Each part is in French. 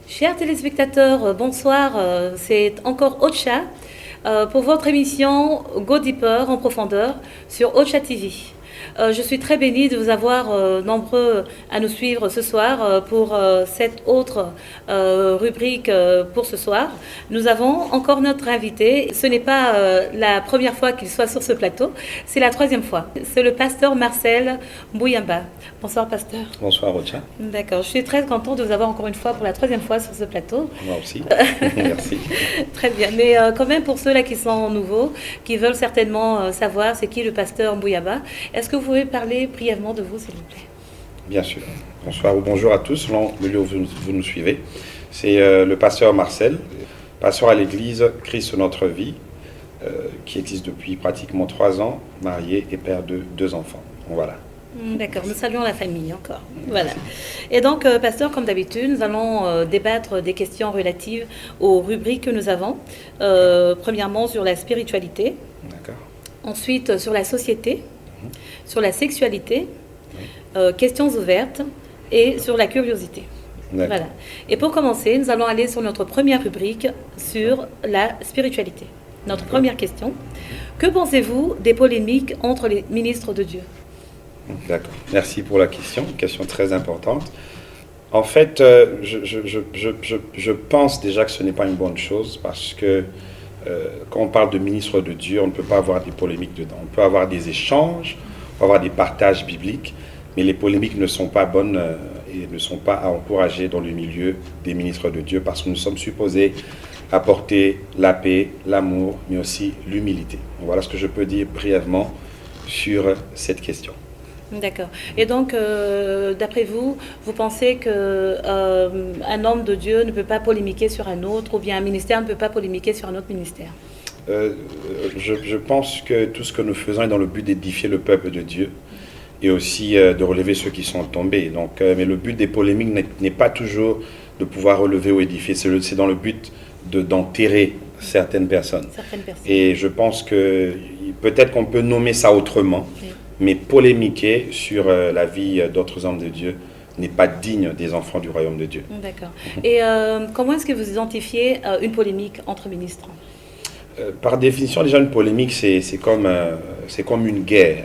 Chers téléspectateurs, bonsoir. C'est encore Ocha pour votre émission Go Deeper en profondeur sur Ocha TV. Je suis très bénie de vous avoir nombreux à nous suivre ce soir pour cette autre rubrique pour ce soir. Nous avons encore notre invité. Ce n'est pas la première fois qu'il soit sur ce plateau, c'est la troisième fois. C'est le pasteur Marcel Mbouyamba. Bonsoir pasteur. Bonsoir Rocha. D'accord, je suis très contente de vous avoir encore une fois pour la troisième fois sur ce plateau. Moi aussi, merci. Très bien, mais quand même pour ceux-là qui sont nouveaux, qui veulent certainement savoir c'est qui le pasteur Mbouyamba, est-ce que vous pouvez parler brièvement de vous s'il vous plaît? Bien sûr. Bonsoir ou bonjour à tous, selon le lieu où vous nous suivez. C'est le pasteur Marcel, pasteur à l'église Christ notre vie, qui existe depuis pratiquement 3 ans, marié et père de 2 enfants. Voilà. D'accord, nous saluons la famille encore. Voilà. Et donc, pasteur, comme d'habitude, nous allons débattre des questions relatives aux rubriques que nous avons. Premièrement, sur la spiritualité. D'accord. Ensuite, sur la société, sur la sexualité, questions ouvertes et sur la curiosité. Voilà. Et pour commencer, nous allons aller sur notre première rubrique sur la spiritualité. Notre première question. Que pensez-vous des polémiques entre les ministres de Dieu? D'accord. Merci pour la question très importante. En fait, je pense déjà que ce n'est pas une bonne chose parce que quand on parle de ministre de Dieu, on ne peut pas avoir des polémiques dedans. On peut avoir des échanges, on peut avoir des partages bibliques, mais les polémiques ne sont pas bonnes et ne sont pas à encourager dans le milieu des ministres de Dieu parce que nous sommes supposés apporter la paix, l'amour, mais aussi l'humilité. Voilà ce que je peux dire brièvement sur cette question. D'accord. Et donc, d'après vous, vous pensez qu'un homme de Dieu ne peut pas polémiquer sur un autre, ou bien un ministère ne peut pas polémiquer sur un autre ministère? Je pense que tout ce que nous faisons est dans le but d'édifier le peuple de Dieu et aussi de relever ceux qui sont tombés. Donc, mais le but des polémiques n'est pas toujours de pouvoir relever ou édifier, c'est dans le but d'enterrer certaines personnes. Et je pense que peut-être qu'on peut nommer ça autrement. Oui. Mais polémiquer sur la vie d'autres hommes de Dieu n'est pas digne des enfants du royaume de Dieu. D'accord. Et comment est-ce que vous identifiez une polémique entre ministres? Par définition, déjà, une polémique, c'est comme une guerre.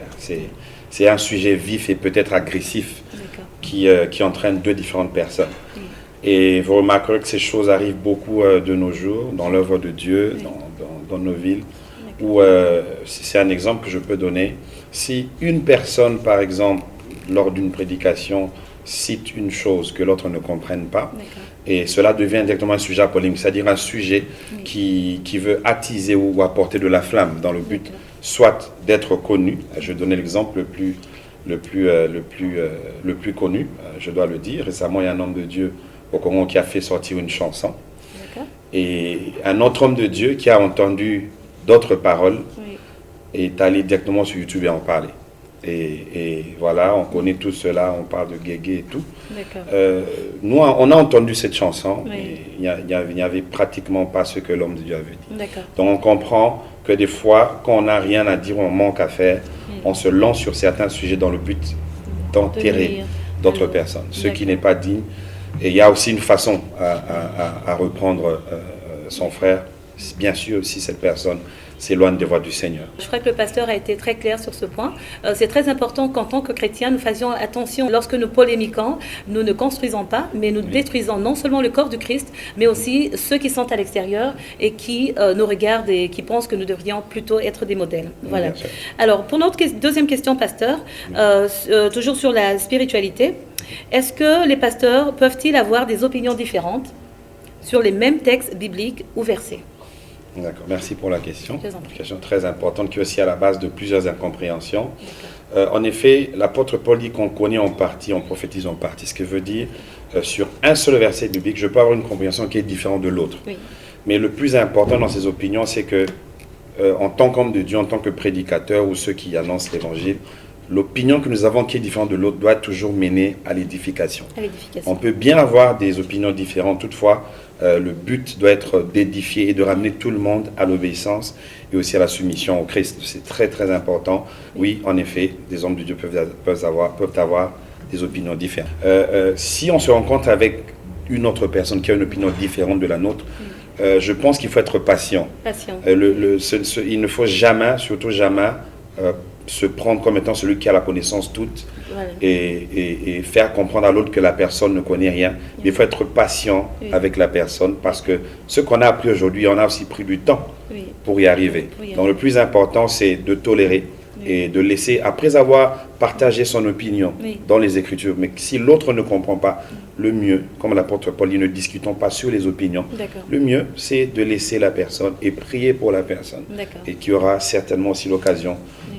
C'est un sujet vif et peut-être agressif qui entraîne 2 différentes personnes. Oui. Et vous remarquerez que ces choses arrivent beaucoup de nos jours, dans l'œuvre de Dieu, oui. dans nos villes, où c'est un exemple que je peux donner. Si une personne, par exemple, lors d'une prédication, cite une chose que l'autre ne comprenne pas, et cela devient directement un sujet à polémique, c'est-à-dire un sujet qui veut attiser ou apporter de la flamme dans le but soit d'être connu. Je vais donner l'exemple le plus connu, je dois le dire. Récemment, il y a un homme de Dieu au Congo qui a fait sortir une chanson. Et un autre homme de Dieu qui a entendu d'autres paroles est allé directement sur YouTube et en parler. Et voilà, on connaît tout cela, on parle de guégué et tout. Nous, on a entendu cette chanson, et il n'y avait pratiquement pas ce que l'homme de Dieu avait dit. Donc on comprend que des fois, quand on n'a rien à dire, on manque à faire, on se lance sur certains sujets dans le but d'enterrer d'autres personnes, ce qui n'est pas digne. Et il y a aussi une façon à reprendre son frère, bien sûr, si cette personne s'éloigne des voies du Seigneur. Je crois que le pasteur a été très clair sur ce point. C'est très important qu'en tant que chrétiens, nous fassions attention. Lorsque nous polémiquons, nous ne construisons pas, mais nous détruisons non seulement le corps du Christ, mais aussi ceux qui sont à l'extérieur et qui nous regardent et qui pensent que nous devrions plutôt être des modèles. Voilà. Alors, pour notre deuxième question, pasteur, toujours sur la spiritualité, est-ce que les pasteurs peuvent-ils avoir des opinions différentes sur les mêmes textes bibliques ou versets? D'accord, merci pour la question. Une question très importante qui est aussi à la base de plusieurs incompréhensions. En effet, l'apôtre Paul dit qu'on connaît en partie, on prophétise en partie. Ce qui veut dire, sur un seul verset biblique, je peux avoir une compréhension qui est différente de l'autre. Oui. Mais le plus important dans ces opinions, c'est que, en tant qu'homme de Dieu, en tant que prédicateur ou ceux qui annoncent l'évangile, l'opinion que nous avons qui est différente de l'autre doit toujours mener à l'édification. On peut bien avoir des opinions différentes, toutefois, le but doit être d'édifier et de ramener tout le monde à l'obéissance et aussi à la soumission au Christ. C'est très très important. Oui, en effet, des hommes de Dieu peuvent avoir des opinions différentes. Si on se rencontre avec une autre personne qui a une opinion différente de la nôtre, je pense qu'il faut être patient. Il ne faut jamais, surtout jamais, se prendre comme étant celui qui a la connaissance toute et faire comprendre à l'autre que la personne ne connaît rien. Mais il faut être patient avec la personne parce que ce qu'on a appris aujourd'hui, on a aussi pris du temps pour y arriver. Donc le plus important, c'est de tolérer et de laisser, après avoir partagé son opinion dans les Écritures, mais si l'autre ne comprend pas, le mieux, comme l'apôtre Paul dit, ne discutons pas sur les opinions. Le mieux, c'est de laisser la personne et prier pour la personne. Et qui aura certainement aussi l'occasion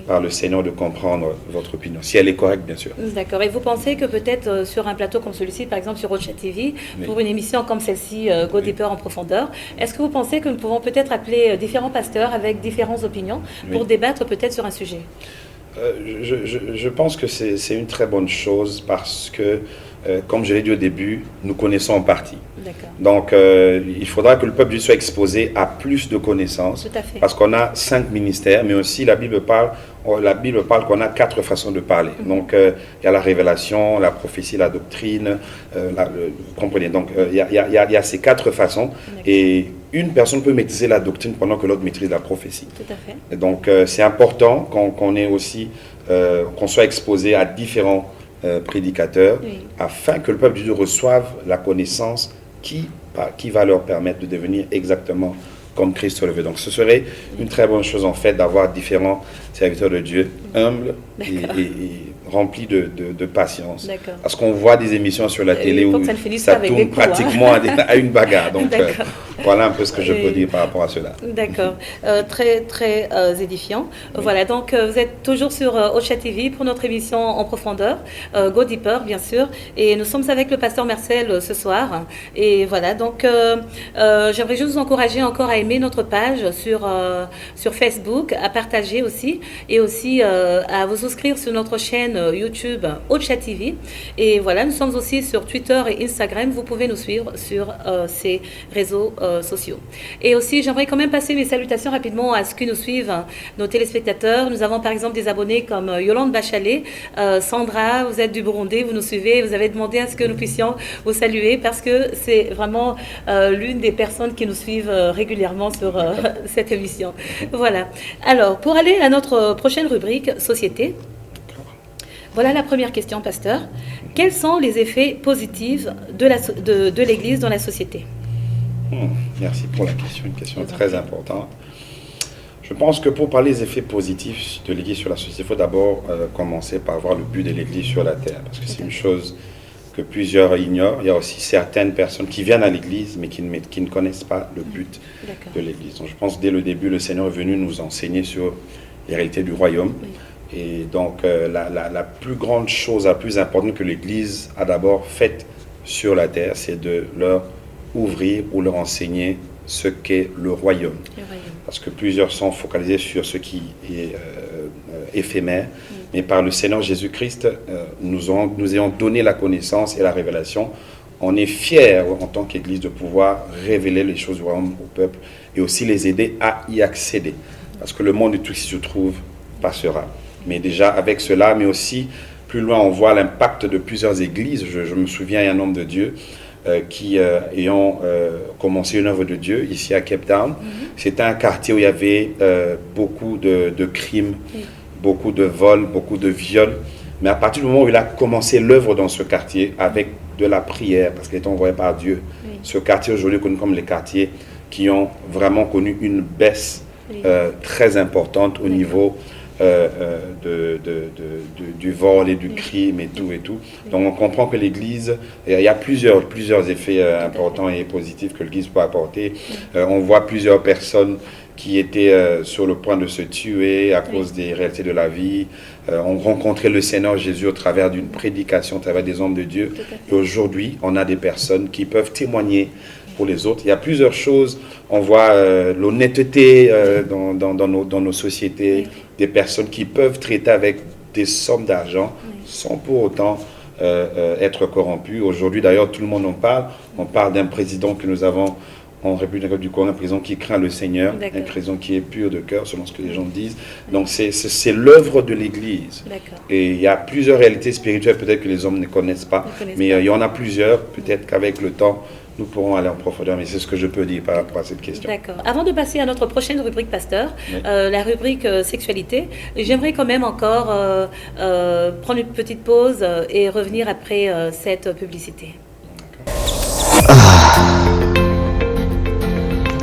par le Seigneur de comprendre votre opinion, si elle est correcte, bien sûr. D'accord. Et vous pensez que peut-être sur un plateau comme celui-ci, par exemple sur Ocha TV, pour une émission comme celle-ci, Go Deeper en profondeur, est-ce que vous pensez que nous pouvons peut-être appeler différents pasteurs avec différentes opinions pour débattre peut-être sur un sujet? Je pense que c'est une très bonne chose parce que, comme je l'ai dit au début, nous connaissons en partie. Donc, il faudra que le peuple soit exposé à plus de connaissances. Parce qu'on a 5 ministères, mais aussi la Bible parle qu'on a 4 façons de parler. Donc, il y a la révélation, la prophétie, la doctrine, vous comprenez. Donc, il y a ces 4 façons. Et une personne peut maîtriser la doctrine pendant que l'autre maîtrise la prophétie. Et donc, c'est important qu'on soit exposé à différents prédicateurs afin que le peuple de Dieu reçoive la connaissance qui va leur permettre de devenir exactement comme Christ le veut. Donc ce serait une très bonne chose en fait d'avoir différents serviteurs de Dieu humbles et remplis de patience. Parce qu'on voit des émissions sur la télé où ça tourne pratiquement à une bagarre. Donc voilà un peu ce que je peux dire par rapport à cela. D'accord. Très très édifiant. Voilà, donc vous êtes toujours sur Ocha TV pour notre émission en profondeur, Go Deeper bien sûr. Et nous sommes avec le pasteur Marcel ce soir. Et voilà, donc j'aimerais juste vous encourager encore à aimer notre page sur Facebook, à partager aussi, et aussi à vous souscrire sur notre chaîne YouTube Ocha TV. Et voilà, nous sommes aussi sur Twitter et Instagram. Vous pouvez nous suivre sur ces réseaux sociaux. Et aussi, j'aimerais quand même passer mes salutations rapidement à ceux qui nous suivent, nos téléspectateurs. Nous avons par exemple des abonnés comme Yolande Bachalet, Sandra, vous êtes du Burundi, vous nous suivez, vous avez demandé à ce que nous puissions vous saluer parce que c'est vraiment l'une des personnes qui nous suivent régulièrement sur cette émission. Voilà. Alors, pour aller à notre prochaine rubrique, Société. Voilà la première question, pasteur. Quels sont les effets positifs de l'Église dans la société? Merci pour la question, une question très importante. Je pense que pour parler des effets positifs de l'Église sur la société, il faut d'abord commencer par voir le but de l'Église sur la terre, parce que c'est une chose que plusieurs ignorent. Il y a aussi certaines personnes qui viennent à l'Église, mais qui ne connaissent pas le but de l'Église. Donc je pense que dès le début, le Seigneur est venu nous enseigner sur les réalités du royaume. Et donc la plus grande chose, la plus importante que l'Église a d'abord faite sur la terre, c'est de leur ouvrir ou leur enseigner ce qu'est le royaume. Parce que plusieurs sont focalisés sur ce qui est éphémère, mais par le Seigneur Jésus-Christ, nous ayons donné la connaissance et la révélation. On est fiers en tant qu'Église de pouvoir révéler les choses du royaume au peuple et aussi les aider à y accéder. Parce que le monde de tout ce qui se trouve passera. Mais déjà avec cela, mais aussi plus loin, on voit l'impact de plusieurs églises. Je me souviens, il y a un homme de Dieu qui ayant commencé une œuvre de Dieu ici à Cape Town. C'était un quartier où il y avait beaucoup de crimes, beaucoup de vols, beaucoup de viols. Mais à partir du moment où il a commencé l'œuvre dans ce quartier avec de la prière, parce qu'il est envoyé par Dieu, ce quartier aujourd'hui est connu comme les quartiers qui ont vraiment connu une baisse très importante au niveau du vol et du crime et tout. Donc on comprend que l'Église, il y a plusieurs effets importants et positifs que l'Église peut apporter. On voit plusieurs personnes qui étaient sur le point de se tuer à cause des réalités de la vie. On rencontrait le Seigneur Jésus au travers d'une prédication, au travers des hommes de Dieu. Et aujourd'hui, on a des personnes qui peuvent témoigner pour les autres. Il y a plusieurs choses. On voit l'honnêteté dans nos sociétés, des personnes qui peuvent traiter avec des sommes d'argent sans pour autant être corrompus. Aujourd'hui, d'ailleurs, tout le monde en parle. On parle d'un président que nous avons en République du Congo, un président qui craint le Seigneur, un président qui est pur de cœur, selon ce que les gens disent. Donc, c'est l'œuvre de l'Église. Et il y a plusieurs réalités spirituelles, peut-être que les hommes ne connaissent pas, mais il y en a plusieurs. Peut-être qu'avec le temps, nous pourrons aller en profondeur, mais c'est ce que je peux dire par rapport à cette question. D'accord. Avant de passer à notre prochaine rubrique, pasteur, la rubrique sexualité, j'aimerais quand même encore prendre une petite pause et revenir après cette publicité.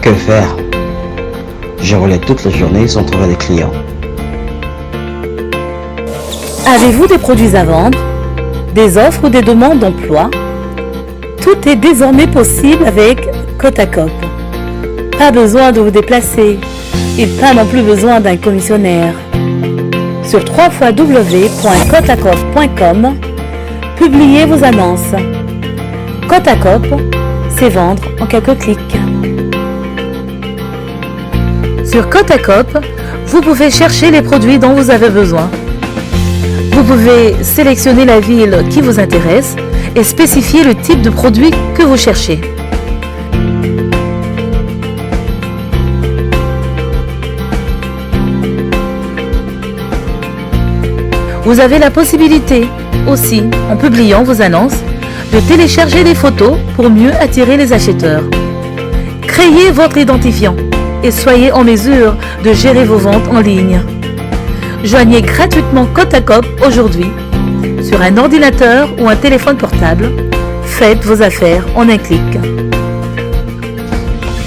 Que faire? Je roulais toute la journée sans trouver des clients. Avez-vous des produits à vendre, des offres ou des demandes d'emploi? Tout est désormais possible avec Kotacop. Pas besoin de vous déplacer et pas non plus besoin d'un commissionnaire. Sur www.kotacop.com, publiez vos annonces. Kotacop, c'est vendre en quelques clics. Sur Kotacop, vous pouvez chercher les produits dont vous avez besoin. Vous pouvez sélectionner la ville qui vous intéresse et spécifier le type de produit que vous cherchez. Vous avez la possibilité aussi, en publiant vos annonces, de télécharger des photos pour mieux attirer les acheteurs. Créez votre identifiant et soyez en mesure de gérer vos ventes en ligne. Joignez gratuitement Kotacop aujourd'hui sur un ordinateur ou un téléphone portable. Faites vos affaires en un clic.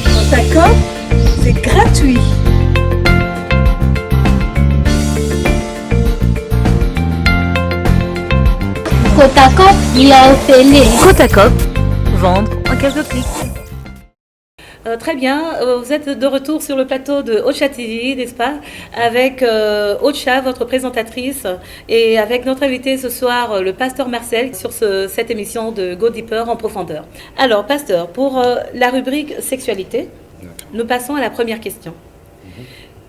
Kotacop, c'est gratuit. Kotacop, il a offert. Kotacop, vendre en quelques clics. Très bien, vous êtes de retour sur le plateau de Ocha TV, n'est-ce pas? Avec Ocha, votre présentatrice, et avec notre invité ce soir, le pasteur Marcel, sur cette émission de Go Deeper en profondeur. Alors, pasteur, pour la rubrique sexualité, nous passons à la première question.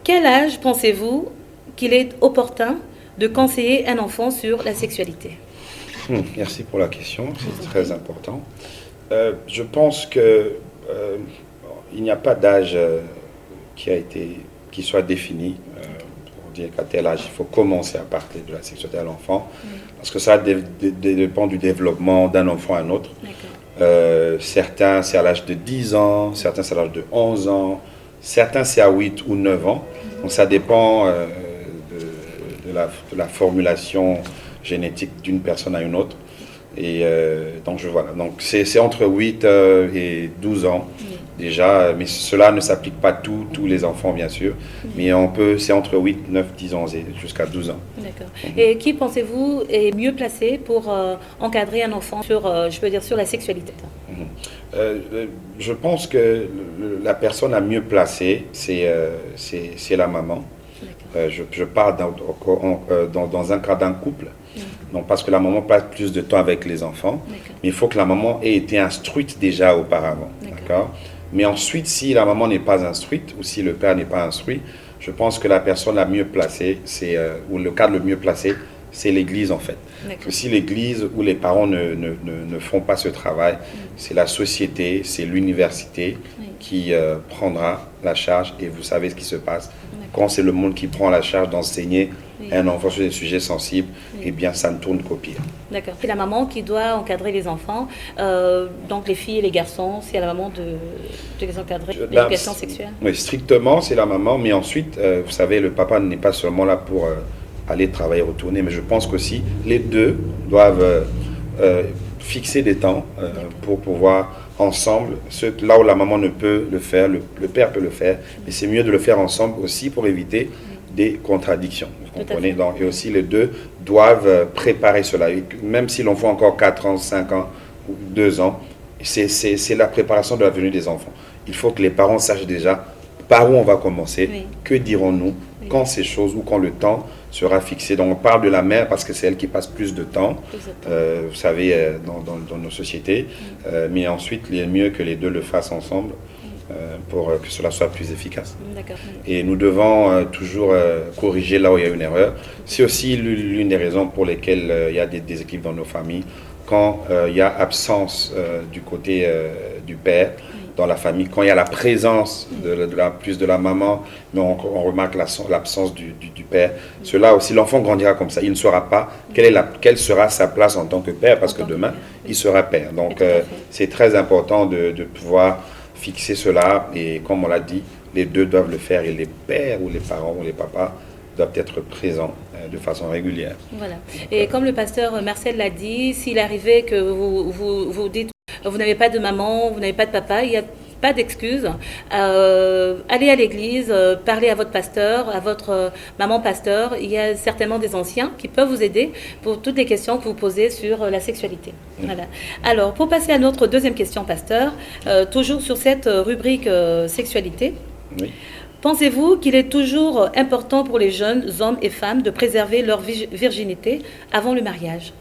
Quel âge pensez-vous qu'il est opportun de conseiller un enfant sur la sexualité? Merci pour la question, c'est très important. Je pense que il n'y a pas d'âge qui soit défini pour dire qu'à tel âge il faut commencer à parler de la sexualité à l'enfant, parce que ça dépend du développement d'un enfant à un autre. Certains c'est à l'âge de 10 ans, certains c'est à l'âge de 11 ans, certains c'est à 8 ou 9 ans. Donc ça dépend de la formulation génétique d'une personne à une autre. Et donc voilà, donc c'est entre 8 et 12 ans déjà, mais cela ne s'applique pas à tous les enfants bien sûr, mais c'est entre 8, 9, 10 ans et jusqu'à 12 ans. D'accord. Et qui pensez-vous est mieux placé pour encadrer un enfant sur la sexualité? Je pense que la personne la mieux placée, c'est la maman. Je parle dans un cas d'un couple. Donc, parce que la maman passe plus de temps avec les enfants, mais il faut que la maman ait été instruite déjà auparavant. D'accord. Mais ensuite, si la maman n'est pas instruite ou si le père n'est pas instruit, je pense que la personne la mieux placée, ou le cadre le mieux placé, c'est l'Église en fait. Que si l'Église ou les parents ne font pas ce travail, c'est la société, c'est l'université qui prendra la charge, et vous savez ce qui se passe. Quand c'est le monde qui prend la charge d'enseigner un enfant sur des sujets sensibles, eh bien ça ne tourne qu'au pire. D'accord. C'est la maman qui doit encadrer les enfants, donc les filles et les garçons, c'est à la maman de les encadrer, l'éducation sexuelle? Oui, strictement c'est la maman, mais ensuite, vous savez, le papa n'est pas seulement là pour aller travailler, retourner, mais je pense qu'aussi les deux doivent fixer des temps pour pouvoir ensemble, là où la maman ne peut le faire, le père peut le faire, mais c'est mieux de le faire ensemble aussi pour éviter des contradictions. Vous comprenez? Donc, et aussi les deux doivent préparer cela. Et même si l'enfant a encore 4 ans, 5 ans ou 2 ans, c'est la préparation de la venue des enfants. Il faut que les parents sachent déjà par où on va commencer, que dirons-nous, quand ces choses ou quand le temps sera fixé. Donc on parle de la mère parce que c'est elle qui passe plus de temps, vous savez, dans nos sociétés. Mais ensuite, il est mieux que les deux le fassent ensemble. pour que cela soit plus efficace. D'accord. Et nous devons toujours corriger là où il y a une erreur. C'est aussi l'une des raisons pour lesquelles il y a des déséquilibres dans nos familles. Quand il y a absence du côté du père dans la famille, quand il y a la présence plus de la maman, mais on remarque l'absence du père, cela aussi, l'enfant grandira comme ça. Il ne saura pas quelle sera sa place en tant que père, parce que demain, il sera père. Donc, c'est très important de pouvoir fixer cela, et comme on l'a dit, les deux doivent le faire, et les pères ou les parents ou les papas doivent être présents de façon régulière. Voilà. Et comme le pasteur Marcel l'a dit, s'il arrivait que vous dites vous n'avez pas de maman, vous n'avez pas de papa, il n'y a pas d'excuse. Allez à l'église, parlez à votre pasteur, à votre maman pasteur. Il y a certainement des anciens qui peuvent vous aider pour toutes les questions que vous posez sur la sexualité. Voilà. Alors, pour passer à notre deuxième question, pasteur, toujours sur cette rubrique sexualité. Oui. Pensez-vous qu'il est toujours important pour les jeunes hommes et femmes de préserver leur virginité avant le mariage?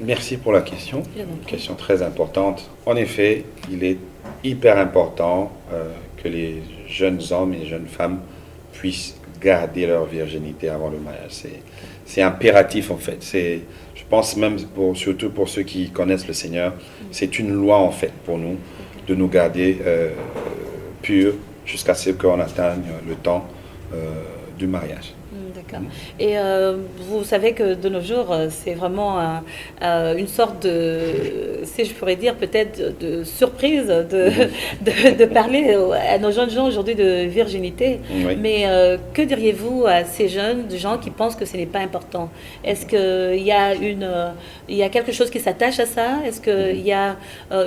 Merci pour la question. Une question très importante. En effet, il est hyper important que les jeunes hommes et les jeunes femmes puissent garder leur virginité avant le mariage. C'est impératif en fait. Je pense même, surtout pour ceux qui connaissent le Seigneur, c'est une loi en fait pour nous de nous garder purs jusqu'à ce qu'on atteigne le temps du mariage. D'accord. Et vous savez que de nos jours, c'est vraiment une sorte de, si je pourrais dire peut-être de surprise de parler à nos jeunes gens aujourd'hui de virginité. Oui. Mais que diriez-vous à ces jeunes gens qui pensent que ce n'est pas important? Est-ce qu'il y a quelque chose qui s'attache à ça? Est-ce qu'il y a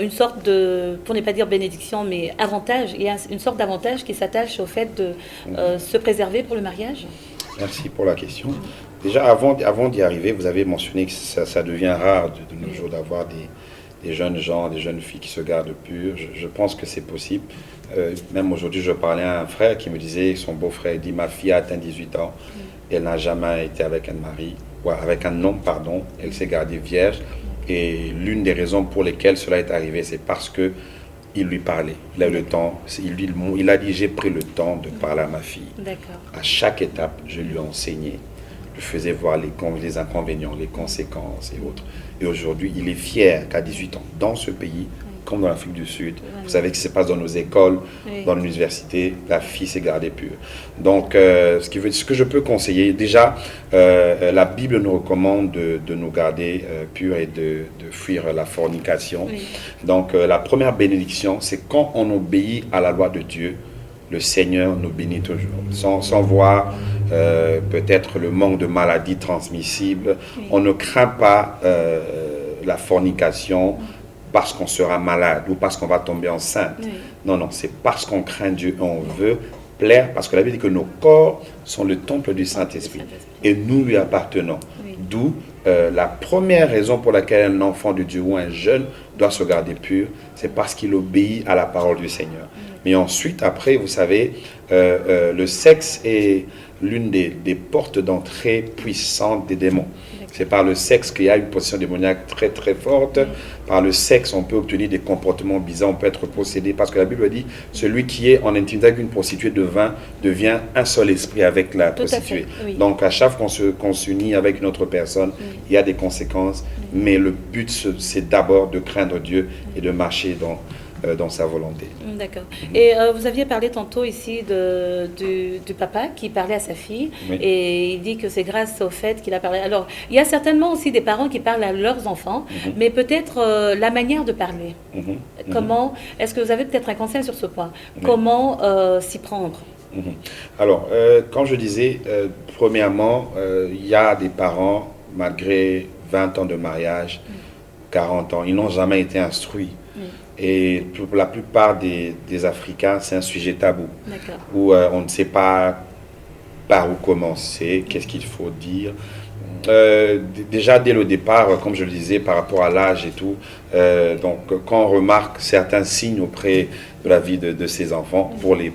une sorte de, pour ne pas dire bénédiction, mais avantage? Il y a une sorte d'avantage qui s'attache au fait de se préserver pour le mariage? Merci pour la question. Déjà, avant d'y arriver, vous avez mentionné que ça devient rare de nos jours d'avoir des jeunes gens, des jeunes filles qui se gardent pures. Je pense que c'est possible. Même aujourd'hui, je parlais à un frère qui me disait, son beau-frère dit, ma fille a atteint 18 ans, elle n'a jamais été avec un mari, ou avec un homme, pardon, elle s'est gardée vierge. Et l'une des raisons pour lesquelles cela est arrivé, c'est parce que il lui parlait, il a eu le temps, il a dit j'ai pris le temps de parler à ma fille. D'accord. À chaque étape, je lui ai enseigné, je lui faisais voir les inconvénients, les conséquences et autres. Et aujourd'hui, il est fier qu'à 18 ans, dans ce pays, comme dans l'Afrique du Sud, vous savez ce qui se passe dans nos écoles, dans l'université, la fille s'est gardée pure. Donc, ce que je peux conseiller, déjà, la Bible nous recommande de nous garder purs et de fuir la fornication. Oui. Donc, la première bénédiction, c'est quand on obéit à la loi de Dieu, le Seigneur nous bénit toujours. Sans voir peut-être le manque de maladies transmissibles, on ne craint pas la fornication, parce qu'on sera malade ou parce qu'on va tomber enceinte. Oui. Non, non, c'est parce qu'on craint Dieu et on veut plaire, parce que la Bible dit que nos corps sont le temple du Saint-Esprit et nous lui appartenons. Oui. D'où la première raison pour laquelle un enfant de Dieu ou un jeune doit se garder pur, c'est parce qu'il obéit à la parole du Seigneur. Oui. Mais ensuite, après, vous savez, le sexe est l'une des portes d'entrée puissantes des démons. C'est par le sexe qu'il y a une possession démoniaque très très forte. Par le sexe, on peut obtenir des comportements bizarres, on peut être possédé. Parce que la Bible dit, celui qui est en intimité avec une prostituée devient un seul esprit avec la prostituée. Oui. Donc à chaque fois qu'on s'unit avec une autre personne, il y a des conséquences. Mais le but, c'est d'abord de craindre Dieu et de marcher dans sa volonté. D'accord. Et vous aviez parlé tantôt ici du papa qui parlait à sa fille, et il dit que c'est grâce au fait qu'il a parlé. Alors, il y a certainement aussi des parents qui parlent à leurs enfants, mais peut-être la manière de parler. Comment, est-ce que vous avez peut-être un conseil sur ce point? Comment s'y prendre? Alors, quand je disais, premièrement, il y a des parents, malgré 20 ans de mariage, 40 ans, ils n'ont jamais été instruits. Et pour la plupart des Africains, c'est un sujet tabou, où on ne sait pas par où commencer, qu'est-ce qu'il faut dire. Déjà dès le départ, comme je le disais, par rapport à l'âge et tout, donc quand on remarque certains signes auprès de la vie de ces enfants, pour les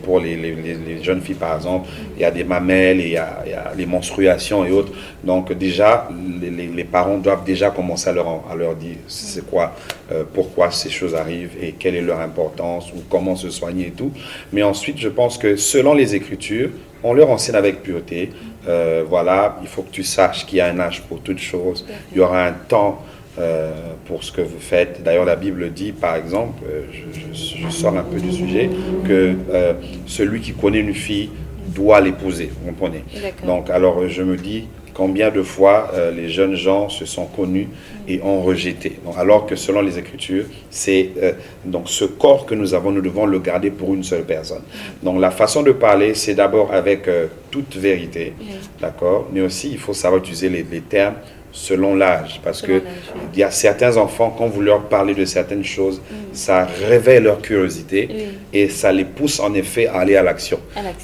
jeunes filles par exemple, il y a des mamelles, il y a les menstruations et autres, donc déjà les parents doivent déjà commencer à leur dire c'est quoi, pourquoi ces choses arrivent et quelle est leur importance ou comment se soigner et tout. Mais ensuite je pense que selon les Écritures, on leur enseigne avec pureté. Voilà, il faut que tu saches qu'il y a un âge pour toute chose. Il y aura un temps pour ce que vous faites. D'ailleurs, la Bible dit, par exemple, je sors un peu du sujet, que celui qui connaît une fille doit l'épouser. Vous comprenez? Donc, alors, je me dis, combien de fois les jeunes gens se sont connus et ont rejeté. Donc, alors que selon les Écritures, c'est donc ce corps que nous avons, nous devons le garder pour une seule personne. Donc la façon de parler, c'est d'abord avec toute vérité, d'accord, mais aussi il faut savoir utiliser les termes selon l'âge, parce que il y a certains enfants, quand vous leur parlez de certaines choses, ça réveille leur curiosité et ça les pousse en effet à aller à l'action.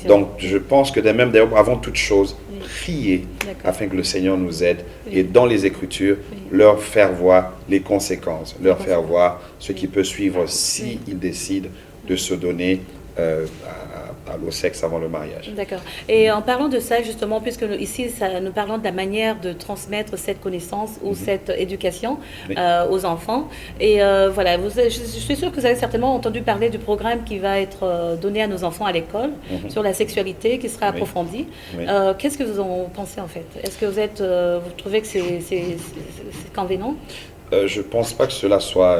Donc je pense que même d'ailleurs, avant toute chose, prier afin que le Seigneur nous aide et dans les Écritures, leur faire voir les conséquences, leur faire voir ce qui peut suivre si ils décident de se donner au sexe avant le mariage. D'accord. Et en parlant de ça, justement, puisque ici, nous parlons de la manière de transmettre cette connaissance ou cette éducation aux enfants. Et voilà, je suis sûre que vous avez certainement entendu parler du programme qui va être donné à nos enfants à l'école sur la sexualité, qui sera approfondi. Qu'est-ce que vous en pensez en fait? Est-ce que vous trouvez que c'est convenant? Je ne pense pas que cela soit...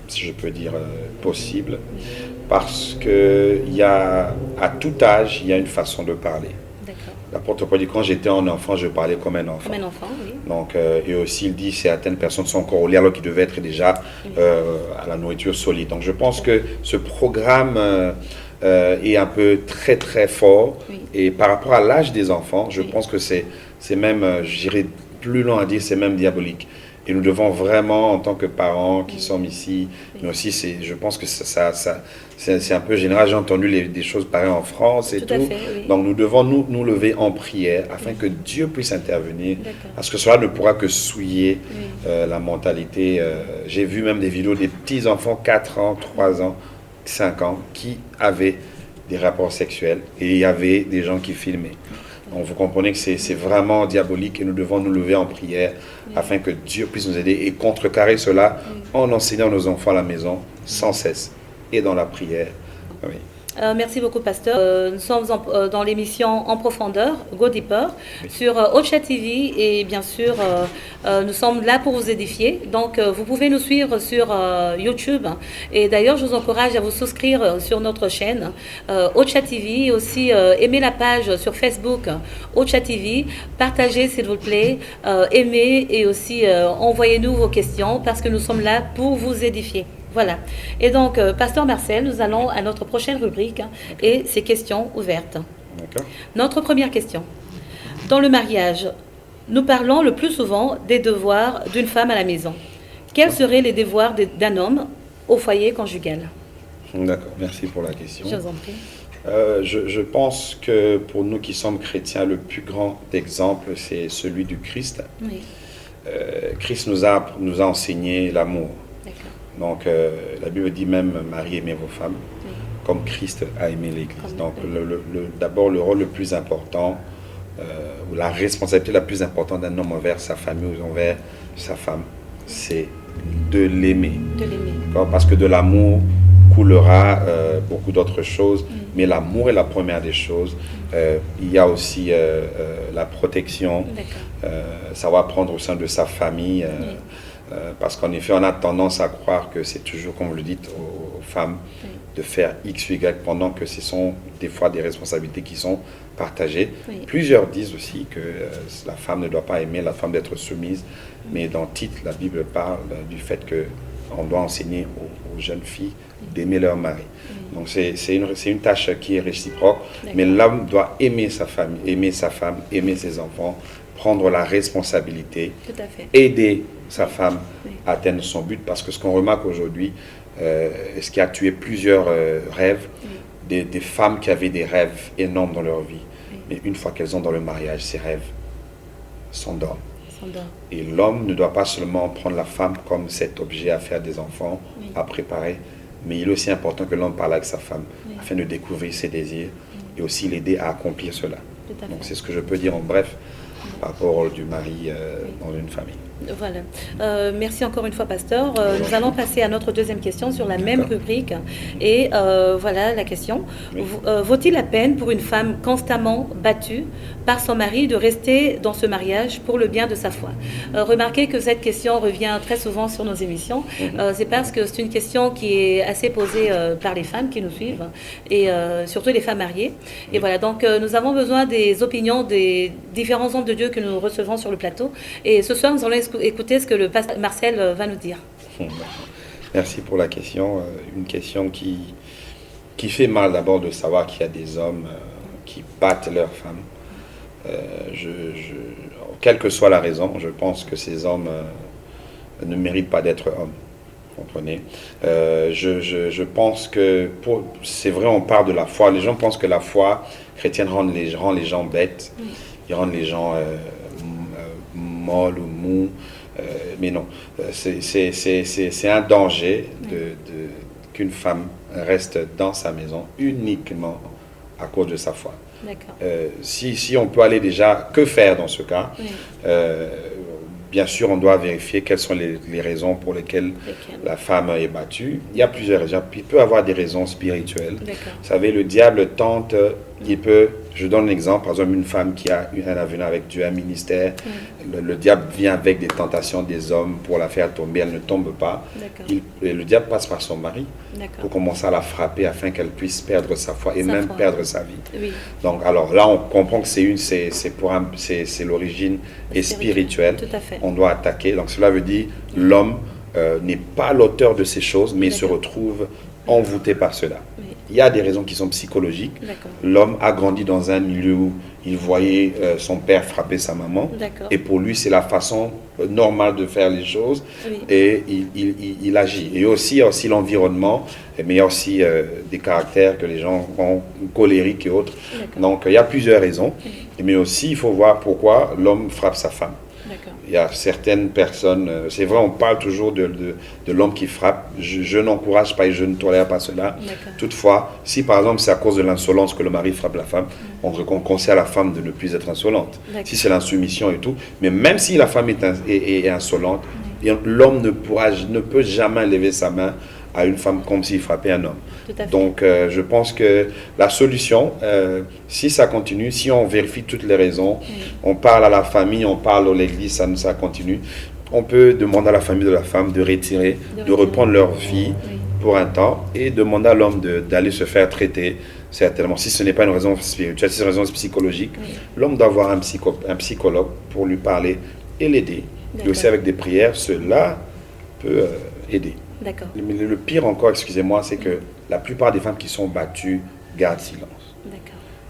si je peux dire, possible, parce qu'il y a, à tout âge, il y a une façon de parler. L'apôtre Paul dit, quand j'étais un enfant, je parlais comme un enfant. Comme un enfant, oui. Donc, et aussi, il dit, certaines personnes sont encore au lit alors qu'ils devaient être déjà à la nourriture solide. Donc, je pense que ce programme est un peu très, très fort. Et par rapport à l'âge des enfants, je pense que c'est même, j'irais plus loin à dire, c'est même diabolique. Et nous devons vraiment, en tant que parents qui sommes ici, mais aussi, je pense que c'est un peu général. J'ai entendu des choses pareilles en France et tout. Donc, nous devons nous lever en prière afin que Dieu puisse intervenir. Parce que cela ne pourra que souiller la mentalité. J'ai vu même des vidéos des petits-enfants, 4 ans, 3 ans, 5 ans, qui avaient des rapports sexuels. Et il y avait des gens qui filmaient. Donc vous comprenez que c'est vraiment diabolique et nous devons nous lever en prière afin que Dieu puisse nous aider et contrecarrer cela en enseignant nos enfants à la maison sans cesse et dans la prière. Oui. Merci beaucoup, pasteur. Nous sommes dans l'émission En Profondeur, Go Deeper, sur Ocha TV et bien sûr, nous sommes là pour vous édifier. Donc, vous pouvez nous suivre sur YouTube et d'ailleurs, je vous encourage à vous souscrire sur notre chaîne Ocha TV et aussi aimer la page sur Facebook Ocha TV, partagez s'il vous plaît, aimez et aussi envoyez-nous vos questions parce que nous sommes là pour vous édifier. Voilà. Et donc, Pasteur Marcel, nous allons à notre prochaine rubrique et c'est questions ouvertes. Notre première question. Dans le mariage, nous parlons le plus souvent des devoirs d'une femme à la maison. Quels seraient les devoirs d'un homme au foyer conjugal? D'accord, merci pour la question. Je vous en prie. Je pense que pour nous qui sommes chrétiens, le plus grand exemple, c'est celui du Christ. Oui. Christ nous a enseigné l'amour. Donc, la Bible dit même, Marie, aimez vos femmes, comme Christ a aimé l'Église. Donc, d'abord, le rôle le plus important, ou la responsabilité la plus importante d'un homme envers sa famille ou envers sa femme, c'est de l'aimer. Parce que de l'amour coulera beaucoup d'autres choses, mais l'amour est la première des choses. Il y a aussi la protection, savoir prendre au sein de sa famille, parce qu'en effet, on a tendance à croire que c'est toujours, comme vous le dites, aux femmes de faire X ou Y, pendant que ce sont des fois des responsabilités qui sont partagées. Plusieurs disent aussi que la femme ne doit pas aimer la femme d'être soumise, mais dans Tite, la Bible parle du fait qu'on doit enseigner aux jeunes filles d'aimer leur mari. Donc c'est une tâche qui est réciproque, mais l'homme doit aimer sa famille, aimer sa femme, aimer ses enfants, prendre la responsabilité, aider sa femme à atteindre son but, parce que ce qu'on remarque aujourd'hui, ce qui a tué plusieurs rêves, des femmes qui avaient des rêves énormes dans leur vie, mais une fois qu'elles ont dans le mariage, ces rêves s'endorment. S'endort. Et l'homme ne doit pas seulement prendre la femme comme cet objet à faire des enfants, à préparer, mais il est aussi important que l'homme parle avec sa femme afin de découvrir ses désirs et aussi l'aider à accomplir cela. Donc c'est ce que je peux dire en bref par rapport au rôle du mari dans une famille. Voilà. Merci encore une fois, pasteur. Nous allons passer à notre deuxième question sur la même rubrique. Et voilà la question. Oui. Vaut-il la peine pour une femme constamment battue par son mari de rester dans ce mariage pour le bien de sa foi? Remarquez que cette question revient très souvent sur nos émissions. C'est parce que c'est une question qui est assez posée par les femmes qui nous suivent et surtout les femmes mariées. Et voilà, donc nous avons besoin des opinions des différents hommes de Dieu que nous recevons sur le plateau. Et ce soir, nous allons écouter ce que le pasteur Marcel va nous dire. Merci pour la question. Une question qui fait mal d'abord de savoir qu'il y a des hommes qui battent leurs femmes. Quelle que soit la raison, je pense que ces hommes ne méritent pas d'être hommes. Vous comprenez? Je pense que, c'est vrai, on parle de la foi. Les gens pensent que la foi chrétienne rend les gens bêtes. Ils rendent les gens molles ou mous. Mais non, c'est un danger qu'une femme reste dans sa maison uniquement à cause de sa foi. Si on peut aller déjà, que faire dans ce cas? Bien sûr, on doit vérifier quelles sont les raisons pour lesquelles la femme est battue. Il y a plusieurs raisons. Il peut y avoir des raisons spirituelles. Vous savez, le diable tente, je donne un exemple, par exemple, une femme qui a un avenir avec Dieu, un ministère, le diable vient avec des tentations des hommes pour la faire tomber, elle ne tombe pas. Le diable passe par son mari pour commencer à la frapper afin qu'elle puisse perdre sa foi et même perdre sa vie. Donc, alors là, on comprend que c'est l'origine est spirituelle. Tout à fait. On doit attaquer. Donc, cela veut dire l'homme n'est pas l'auteur de ces choses, mais il se retrouve envoûté par cela. Il y a des raisons qui sont psychologiques. L'homme a grandi dans un milieu où il voyait son père frapper sa maman. Et pour lui, c'est la façon normale de faire les choses. Et il agit. Et aussi, il y a aussi l'environnement, mais il y a aussi des caractères que les gens ont, colériques et autres. Donc, il y a plusieurs raisons. Mais aussi, il faut voir pourquoi l'homme frappe sa femme. Il y a certaines personnes, c'est vrai, on parle toujours de l'homme qui frappe. Je n'encourage pas et je ne tolère pas cela. Toutefois, si par exemple c'est à cause de l'insolence que le mari frappe la femme, on conseille à la femme de ne plus être insolente. Si c'est l'insoumission et tout, mais même si la femme est insolente, l'homme ne peut jamais lever sa main à une femme comme s'il frappait un homme. Donc, je pense que la solution, si ça continue, si on vérifie toutes les raisons, on parle à la famille, on parle à l'église, ça continue, on peut demander à la famille de la femme de retirer, de reprendre leur vie pour un temps et demander à l'homme d'aller se faire traiter, certainement. Si ce n'est pas une raison spirituelle, si c'est une raison psychologique, l'homme doit avoir un psychologue pour lui parler et l'aider. Et aussi avec des prières, cela peut aider. Mais le pire encore, excusez-moi, c'est que la plupart des femmes qui sont battues gardent silence.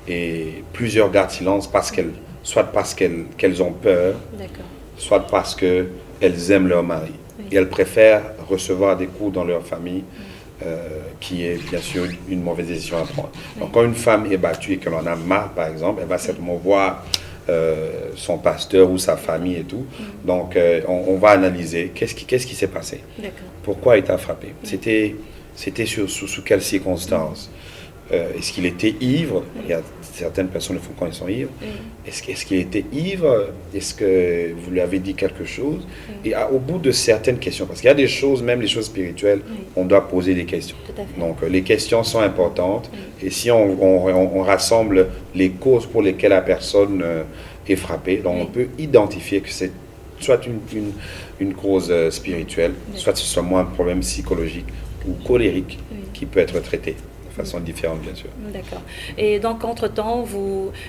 Et plusieurs gardent silence soit parce qu'elles ont peur, soit parce qu'elles aiment leur mari. Et elles préfèrent recevoir des coups dans leur famille, qui est bien sûr une mauvaise décision à prendre. Donc quand une femme est battue et qu'elle en a marre, par exemple, elle va certainement voir son pasteur ou sa famille et tout. Donc, on va analyser qu'est-ce qui s'est passé. Pourquoi il t'a frappé? C'était sous quelles circonstances? Est-ce qu'il était ivre? Il y a certaines personnes le font quand ils sont ivres. Est-ce qu'il était ivre? Est-ce que vous lui avez dit quelque chose? Et au bout de certaines questions, parce qu'il y a des choses, même les choses spirituelles, on doit poser des questions. Donc les questions sont importantes. Et si on rassemble les causes pour lesquelles la personne est frappée, donc on peut identifier que c'est soit une cause spirituelle, soit ce soit moins un problème psychologique ou colérique qui peut être traité de façon différente, bien sûr. Et donc, entre-temps,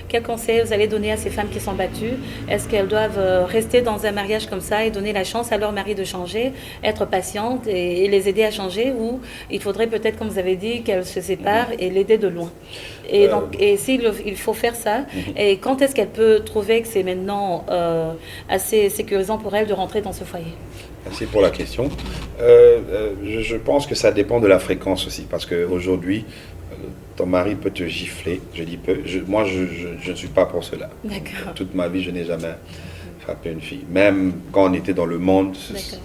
quel conseil vous allez donner à ces femmes qui sont battues? Est-ce qu'elles doivent rester dans un mariage comme ça et donner la chance à leur mari de changer, être patientes et les aider à changer, ou il faudrait peut-être, comme vous avez dit, qu'elles se séparent et l'aider de loin? Et donc, il faut faire ça, et quand est-ce qu'elle peut trouver que c'est maintenant assez sécurisant pour elle de rentrer dans ce foyer? Merci pour la question. Je pense que ça dépend de la fréquence aussi, parce qu'aujourd'hui, ton mari peut te gifler. Je dis peu. Moi, je ne suis pas pour cela. Toute ma vie, je n'ai jamais frapper une fille. Même quand on était dans le monde, D'accord.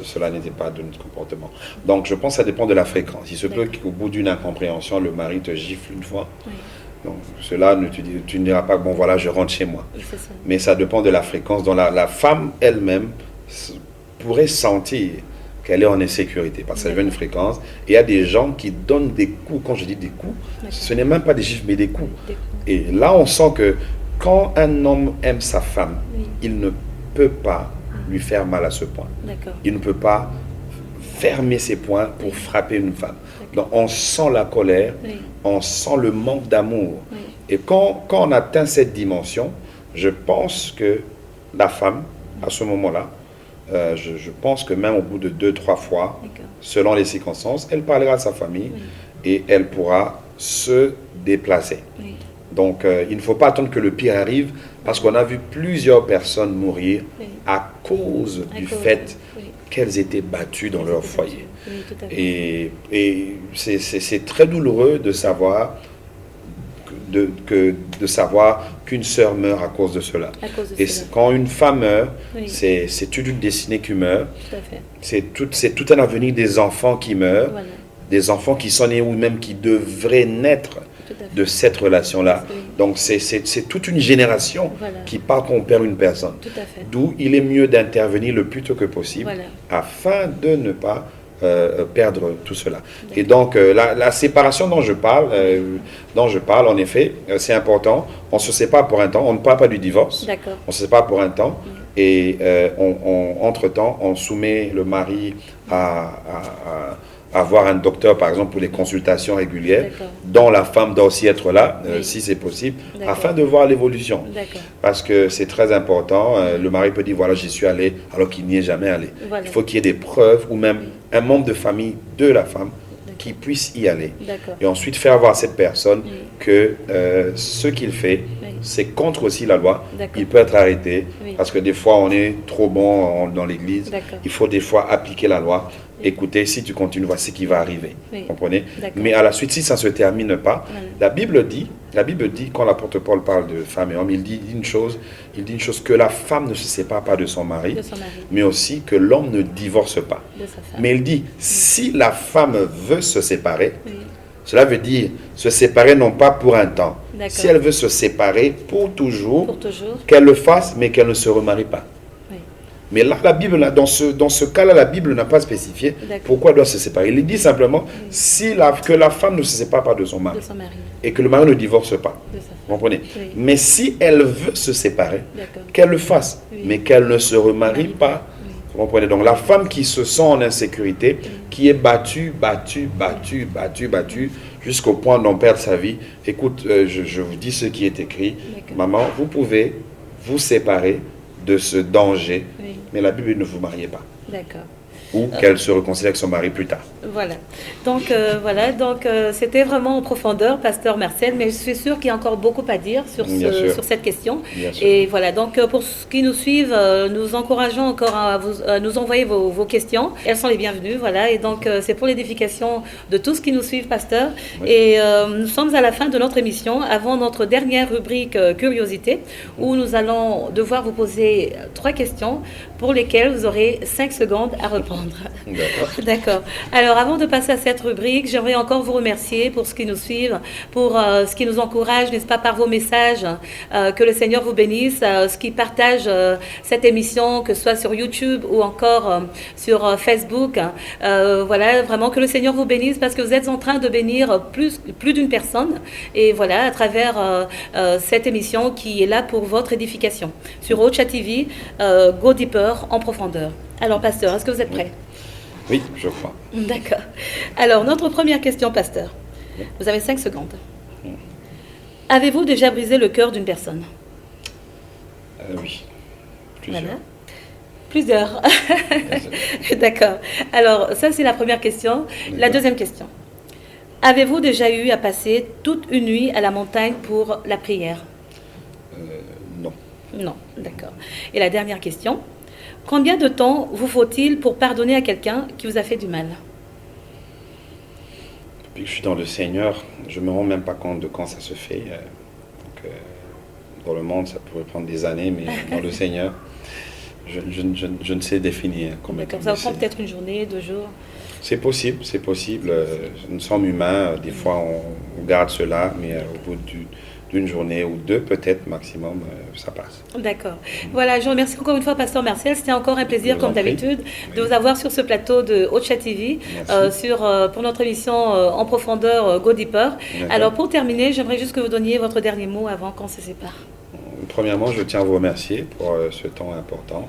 cela n'était pas de notre comportement. Donc je pense que ça dépend de la fréquence. Il se peut qu'au bout d'une incompréhension, le mari te gifle une fois. Oui, Donc cela, tu ne diras pas, bon voilà, je rentre chez moi. c'est ça. Mais ça dépend de la fréquence dont la femme elle-même pourrait sentir qu'elle est en insécurité parce qu'elle veut une fréquence. Et il y a des gens qui donnent des coups. Quand je dis des coups, ce n'est même pas des gifles, mais des coups. Et là, on sent que quand un homme aime sa femme, il ne peut pas lui faire mal à ce point. D'accord. Il ne peut pas fermer ses poings pour frapper une femme. Donc on sent la colère, on sent le manque d'amour. Et quand on atteint cette dimension, je pense que la femme, à ce moment-là, je pense que même au bout de 2-3 fois, selon les circonstances, elle parlera à sa famille et elle pourra se déplacer. Donc il ne faut pas attendre que le pire arrive parce qu'on a vu plusieurs personnes mourir à cause du fait qu'elles étaient battues dans leur foyer. Et c'est très douloureux de savoir de savoir qu'une sœur meurt à cause de cela. Quand une femme meurt, c'est toute une destinée qui meurt. C'est tout un avenir des enfants qui meurent, des enfants qui sont nés ou même qui devraient naître de cette relation-là. Donc c'est toute une génération qui part quand on perd une personne. D'où il est mieux d'intervenir le plus tôt que possible afin de ne pas perdre tout cela. Et donc la séparation dont je parle, en effet, c'est important. On se sépare pour un temps, on ne parle pas du divorce. On se sépare pour un temps et entre-temps, on soumet le mari à avoir un docteur, par exemple, pour les consultations régulières, dont la femme doit aussi être là, si c'est possible, afin de voir l'évolution. Parce que c'est très important. Le mari peut dire, voilà, j'y suis allé, alors qu'il n'y est jamais allé. Il faut qu'il y ait des preuves, ou même un membre de famille de la femme qui puisse y aller. Et ensuite faire voir à cette personne que ce qu'il fait, c'est contre aussi la loi. Il peut être arrêté, parce que des fois, on est trop bon dans l'église. Il faut des fois appliquer la loi. Écoutez, si tu continues, voici ce qui va arriver. Comprenez? Mais à la suite, si ça ne se termine pas, la Bible dit, quand l'apôtre Paul parle de femme et homme, il dit une chose que la femme ne se sépare pas de son mari, mais aussi que l'homme ne divorce pas. Mais il dit, si la femme veut se séparer, cela veut dire se séparer non pas pour un temps. Si elle veut se séparer pour toujours. Qu'elle le fasse, mais qu'elle ne se remarie pas. Mais là, la Bible, dans ce cas-là, la Bible n'a pas spécifié pourquoi elle doit se séparer. Il dit simplement que la femme ne se sépare pas de son mari et que le mari ne divorce pas. Vous comprenez? Mais si elle veut se séparer, qu'elle le fasse, mais qu'elle ne se remarie pas. Vous comprenez? Donc la femme qui se sent en insécurité, qui est battue jusqu'au point d'en perdre sa vie, écoute, je vous dis ce qui est écrit. Maman, vous pouvez vous séparer de ce danger, mais la Bible ne vous mariez pas. Ou qu'elle se réconcilie avec son mari plus tard. Donc c'était vraiment en profondeur, pasteur Marcel, mais je suis sûre qu'il y a encore beaucoup à dire sur cette question. Et voilà, donc pour ceux qui nous suivent, nous encourageons encore à nous envoyer vos questions. Elles sont les bienvenues, voilà. Et donc c'est pour l'édification de tous qui nous suivent, pasteur. Et nous sommes à la fin de notre émission, avant notre dernière rubrique curiosité, où nous allons devoir vous poser 3 questions pour lesquelles vous aurez 5 secondes à répondre. D'accord. Alors, avant de passer à cette rubrique, j'aimerais encore vous remercier pour ceux qui nous suivent, pour ce qui nous encourage, n'est-ce pas, par vos messages. Que le Seigneur vous bénisse. Ce qui partagent cette émission, que ce soit sur YouTube ou encore sur Facebook. Voilà, vraiment que le Seigneur vous bénisse parce que vous êtes en train de bénir plus d'une personne. Et voilà, à travers cette émission qui est là pour votre édification. Sur Ocha TV, Go Deeper en profondeur. Alors, pasteur, est-ce que vous êtes prêt? Oui, je crois. D'accord. Alors, notre première question, pasteur. Vous avez 5 secondes. Avez-vous déjà brisé le cœur d'une personne? Oui. Plusieurs. Voilà. Plusieurs. D'accord. Alors, ça, c'est la première question. La deuxième question. Avez-vous déjà eu à passer toute une nuit à la montagne pour la prière? Non. Non, d'accord. Et la dernière question. Combien de temps vous faut-il pour pardonner à quelqu'un qui vous a fait du mal? Depuis que je suis dans le Seigneur, je ne me rends même pas compte de quand ça se fait. Dans le monde, ça pourrait prendre des années, mais dans le Seigneur, Je ne sais définir combien de temps. D'accord, ça prend peut-être une journée, 2 jours. C'est possible, c'est possible. Nous sommes humains, des fois on garde cela, mais au bout d'une journée ou 2 peut-être maximum, ça passe. D'accord. Voilà, je remercie encore une fois Pasteur Martial. C'était encore un plaisir, comme d'habitude, de vous avoir sur ce plateau de Ocha TV pour notre émission En profondeur Go Deeper. Alors pour terminer, j'aimerais juste que vous donniez votre dernier mot avant qu'on se sépare. Premièrement, je tiens à vous remercier pour ce temps important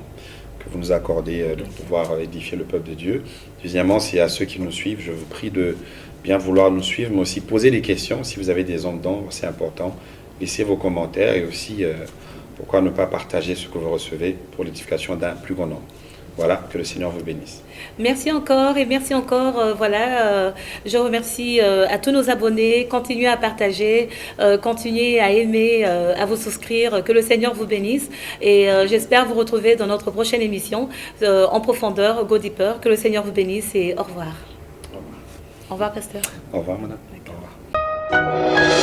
que vous nous accordez de pouvoir édifier le peuple de Dieu. Deuxièmement, c'est à ceux qui nous suivent, je vous prie de bien vouloir nous suivre, mais aussi poser des questions. Si vous avez des ondes d'ombre, c'est important. Laissez vos commentaires et aussi, pourquoi ne pas partager ce que vous recevez pour l'édification d'un plus grand nombre. Voilà, que le Seigneur vous bénisse. Merci encore et merci encore. Je remercie à tous nos abonnés. Continuez à partager, continuez à aimer, à vous souscrire. Que le Seigneur vous bénisse. Et j'espère vous retrouver dans notre prochaine émission En profondeur, Go Deeper. Que le Seigneur vous bénisse et au revoir. Au revoir, pasteur. Au revoir, madame. Au revoir.